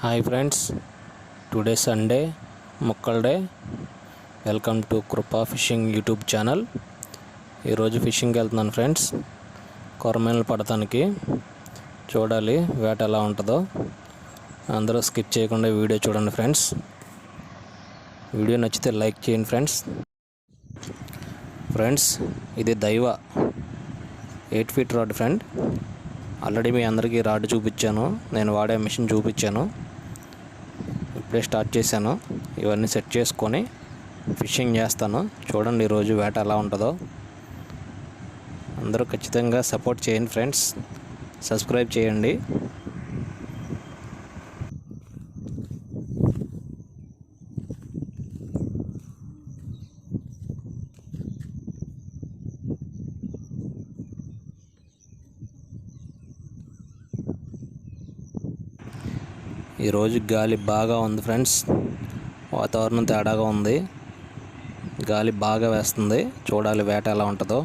Hi friends, today Sunday ముక్కల్ day. Welcome to Krupa fishing YouTube channel. ఈరోజు ఫిషింగ్కి వెళ్తున్నాను ఫ్రెండ్స్. కొరమేనలు పడటానికి. చూడాలి వేట ఎలా ఉంటుందో. అందరూ స్కిప్ చేయకుండా వీడియో చూడండి ఫ్రెండ్స్. వీడియో నచ్చితే లైక్ చేయండి ఫ్రెండ్స్. ఇది దైవ 8 ఫీట్ రాడ్ ఫ్రెండ్. ఆల్రెడీ మీ అందరికీ రాడ్ చూపించాను, నేను వాడే మిషన్ చూపించాను. ఇప్పుడే స్టార్ట్ చేశాను. ఇవన్నీ సెట్ చేసుకొని ఫిషింగ్ చేస్తాను. చూడండి ఈరోజు వేట ఎలా ఉంటుందో. అందరూ ఖచ్చితంగా సపోర్ట్ చేయండి ఫ్రెండ్స్. సబ్స్క్రైబ్ చేయండి. ఈరోజు గాలి బాగా ఉంది ఫ్రెండ్స్. వాతావరణం తేడాగా ఉంది, గాలి బాగా వేస్తుంది. చూడాలి వేట ఎలా ఉంటుందో.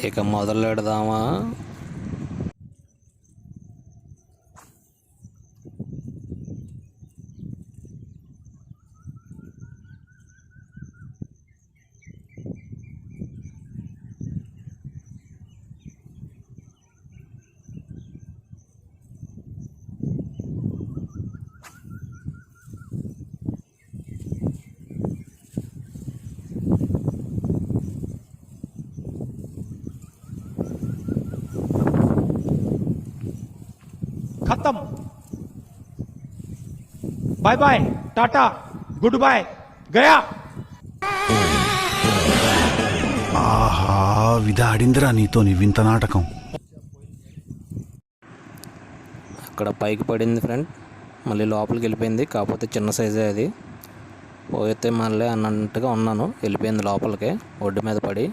ఇక మొదలు పెడదామా? खत्म। Bye bye, tata, good bye, गया। ఆహా, విధాడిందిరా నీతోని వింత నాటకం. అక్కడ పైకి పడింది ఫ్రెండ్, మళ్ళీ లోపలికి వెళ్ళిపోయింది. కాకపోతే చిన్న సైజే అది. పోతే మళ్ళీ అన్నట్టుగా ఉన్నాను, వెళ్ళిపోయింది లోపలికి ఒడ్డు మీద పడి.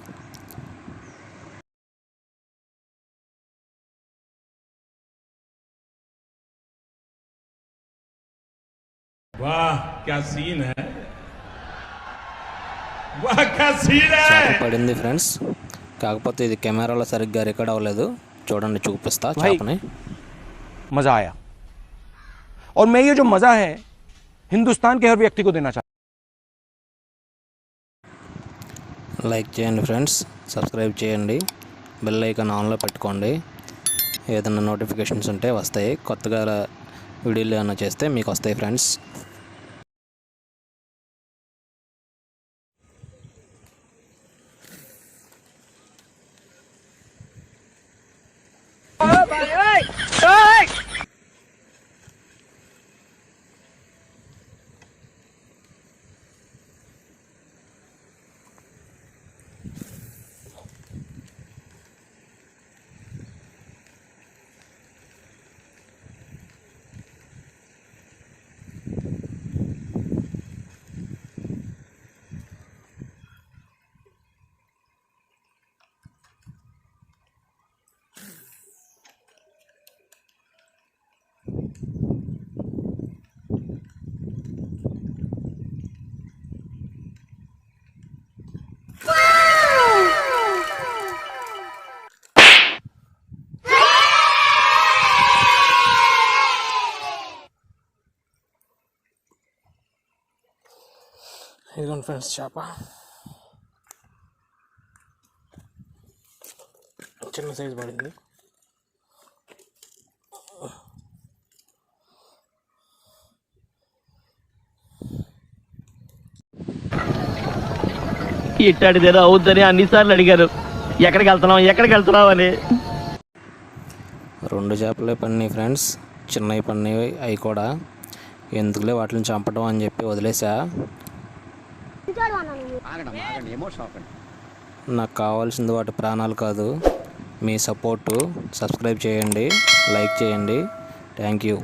वाह क्या सीन है, वाह क्या सीन है. పడింది ఫ్రెండ్స్, కాకపోతే ఇది కెమెరాలో సరిగ్గా రికార్డ్ అవ్వలేదు. చూడండి, చూపిస్తా చేపని. मजा आया और मैं ये जो मजा है हिंदुस्तान के हर व्यक्ति को देना चाहता हूं. లైక్ చేయండి ఫ్రెండ్స్, సబ్స్క్రైబ్ చేయండి, బెల్ ఐకాన్ ఆన్లో పెట్టుకోండి. ఏదైనా నోటిఫికేషన్స్ ఉంటే వస్తాయి. కొత్తగా వీడియోలు ఏమైనా చేస్తే మీకు వస్తాయి ఫ్రెండ్స్. ఇదిగోండి ఫ్రెండ్స్, చేప చిన్న సైజు పడింది. ఇట్టాడిదేదో అవుద్దని అన్నిసార్లు అడిగారు, ఎక్కడికి వెళ్తున్నావు అని. 2 చేపలే పడినాయి ఫ్రెండ్స్, చిన్నవి పడినాయి. అవి కూడా ఎందుకులే వాటిని చంపడం అని చెప్పి వదిలేసా. నాకు కావాల్సింది వాటి ప్రాణాలు కాదు, మీ సపోర్టు. సబ్స్క్రైబ్ చేయండి, లైక్ చేయండి. Thank you.